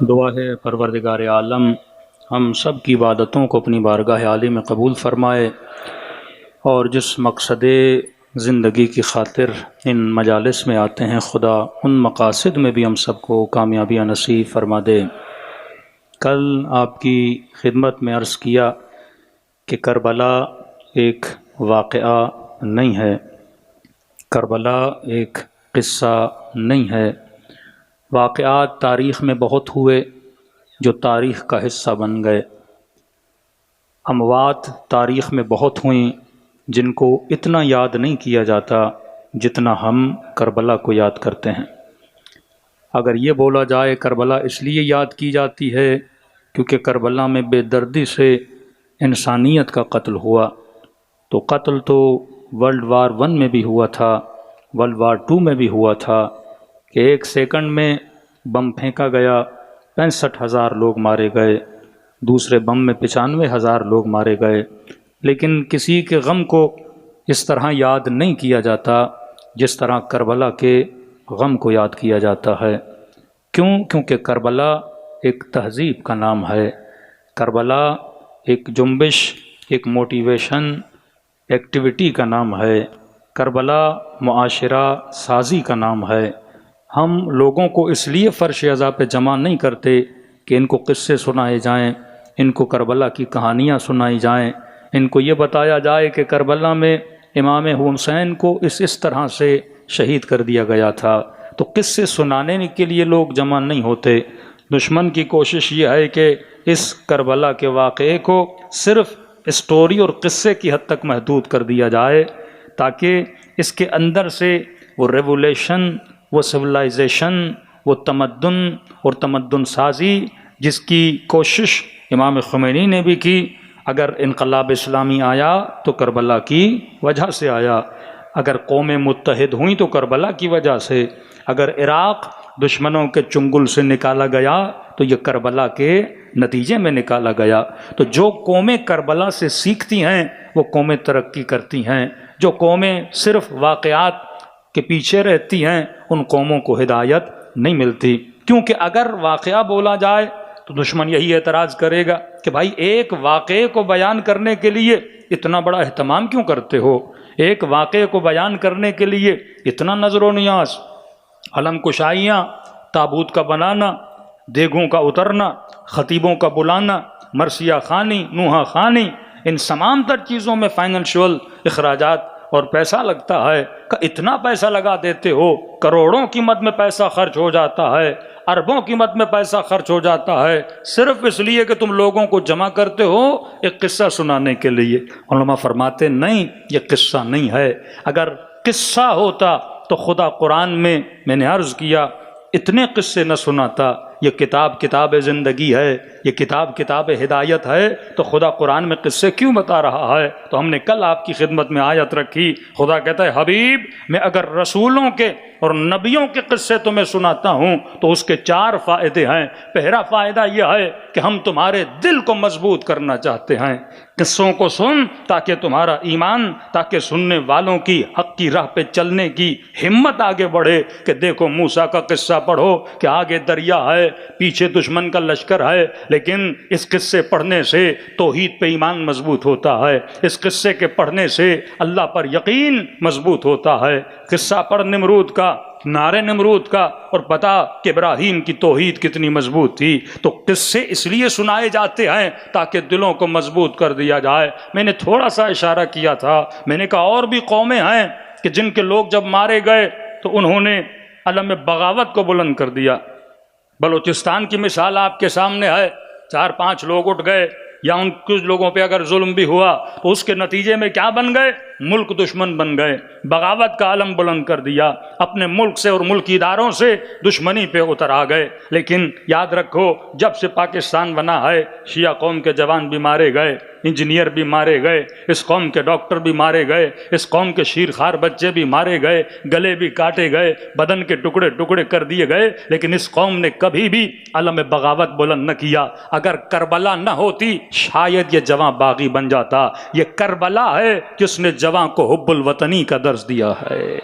دعا ہے پروردگار عالم ہم سب کی عبادتوں کو اپنی بارگاہ عالی میں قبول فرمائے، اور جس مقصد زندگی کی خاطر ان مجالس میں آتے ہیں خدا ان مقاصد میں بھی ہم سب کو کامیابیاں نصیب فرما دے۔ کل آپ کی خدمت میں عرض کیا کہ کربلا ایک واقعہ نہیں ہے، کربلا ایک قصہ نہیں ہے۔ واقعات تاریخ میں بہت ہوئے جو تاریخ کا حصہ بن گئے، اموات تاریخ میں بہت ہوئیں جن کو اتنا یاد نہیں کیا جاتا جتنا ہم کربلا کو یاد کرتے ہیں۔ اگر یہ بولا جائے کربلا اس لیے یاد کی جاتی ہے کیونکہ کربلا میں بے دردی سے انسانیت کا قتل ہوا، تو قتل تو ورلڈ وار 1 میں بھی ہوا تھا، ورلڈ وار 2 میں بھی ہوا تھا کہ 1 سیکنڈ میں بم پھینکا گیا، 65,000 لوگ مارے گئے، دوسرے بم میں 95,000 لوگ مارے گئے، لیکن کسی کے غم کو اس طرح یاد نہیں کیا جاتا جس طرح کربلا کے غم کو یاد کیا جاتا ہے۔ کیونکہ کربلا ایک تہذیب کا نام ہے، کربلا ایک جنبش، ایک موٹیویشن ایکٹیویٹی کا نام ہے، کربلا معاشرہ سازی کا نام ہے۔ ہم لوگوں کو اس لیے فرش عزا پہ جمع نہیں کرتے کہ ان کو قصے سنائے جائیں، ان کو کربلا کی کہانیاں سنائی جائیں، ان کو یہ بتایا جائے کہ کربلا میں امام حسین کو اس طرح سے شہید کر دیا گیا تھا، تو قصے سنانے کے لیے لوگ جمع نہیں ہوتے۔ دشمن کی کوشش یہ ہے کہ اس کربلا کے واقعے کو صرف اسٹوری اور قصے کی حد تک محدود کر دیا جائے تاکہ اس کے اندر سے وہ ریولیشن، وہ سولائزیشن، وہ تمدن اور تمدن سازی جس کی کوشش امام خمینی نے بھی کی۔ اگر انقلاب اسلامی آیا تو کربلا کی وجہ سے آیا، اگر قومیں متحد ہوئیں تو کربلا کی وجہ سے، اگر عراق دشمنوں کے چنگل سے نکالا گیا تو یہ کربلا کے نتیجے میں نکالا گیا۔ تو جو قومیں کربلا سے سیکھتی ہیں وہ قومیں ترقی کرتی ہیں، جو قومیں صرف واقعات کے پیچھے رہتی ہیں ان قوموں کو ہدایت نہیں ملتی۔ کیونکہ اگر واقعہ بولا جائے تو دشمن یہی اعتراض کرے گا کہ بھائی ایک واقعے کو بیان کرنے کے لیے اتنا بڑا اہتمام کیوں کرتے ہو، ایک واقعے کو بیان کرنے کے لیے اتنا نظر و نیاز، علم کشائیاں، تابوت کا بنانا، دیگوں کا اترنا، خطیبوں کا بلانا، مرثیہ خوانی، نوحہ خوانی، ان تمام تر چیزوں میں فائنینشول اخراجات اور پیسہ لگتا ہے کہ اتنا پیسہ لگا دیتے ہو، کروڑوں قیمت میں پیسہ خرچ ہو جاتا ہے، اربوں قیمت میں پیسہ خرچ ہو جاتا ہے صرف اس لیے کہ تم لوگوں کو جمع کرتے ہو ایک قصہ سنانے کے لیے۔ علماء فرماتے نہیں، یہ قصہ نہیں ہے۔ اگر قصہ ہوتا تو خدا قرآن میں نے عرض کیا اتنے قصے نہ سناتا۔ یہ کتاب زندگی ہے، یہ کتاب ہدایت ہے، تو خدا قرآن میں قصے کیوں بتا رہا ہے؟ تو ہم نے کل آپ کی خدمت میں آیت رکھی، خدا کہتا ہے حبیب میں اگر رسولوں کے اور نبیوں کے قصے تمہیں سناتا ہوں تو اس کے 4 فائدے ہیں۔ پہلا فائدہ یہ ہے کہ ہم تمہارے دل کو مضبوط کرنا چاہتے ہیں۔ قصوں کو سن تاکہ تمہارا ایمان، تاکہ سننے والوں کی حق کی راہ پہ چلنے کی ہمت آگے بڑھے کہ دیکھو موسیٰ کا قصہ پڑھو کہ آگے دریا ہے، پیچھے دشمن کا لشکر ہے، لیکن اس قصے پڑھنے سے توحید پہ ایمان مضبوط ہوتا ہے، اس قصے کے پڑھنے سے اللہ پر یقین مضبوط ہوتا ہے۔ قصہ پڑھ نمرود کا، نعرے نمرود کا، اور پتا کہ ابراہیم کی توحید کتنی مضبوط تھی۔ تو قصے اس لیے سنائے جاتے ہیں تاکہ دلوں کو مضبوط کر دیا جائے۔ میں نے تھوڑا سا اشارہ کیا تھا، میں نے کہا اور بھی قومیں ہیں کہ جن کے لوگ جب مارے گئے تو انہوں نے علم بغاوت کو بلند کر دیا۔ بلوچستان کی مثال آپ کے سامنے ہے، 4-5 لوگ اٹھ گئے، یا ان کچھ لوگوں پہ اگر ظلم بھی ہوا تو اس کے نتیجے میں کیا بن گئے؟ ملک دشمن بن گئے، بغاوت کا علم بلند کر دیا، اپنے ملک سے اور ملکی اداروں سے دشمنی پہ اتر آ گئے۔ لیکن یاد رکھو جب سے پاکستان بنا ہے شیعہ قوم کے جوان بھی مارے گئے، انجینئر بھی مارے گئے، اس قوم کے ڈاکٹر بھی مارے گئے، اس قوم کے شیرخوار بچے بھی مارے گئے، گلے بھی کاٹے گئے، بدن کے ٹکڑے ٹکڑے کر دیے گئے، لیکن اس قوم نے کبھی بھی علم بغاوت بلند نہ کیا۔ اگر کربلا نہ ہوتی شاید یہ جواں باغی بن جاتا۔ یہ کربلا ہے جس نے جواں کو حب الوطنی کا درس دیا ہے۔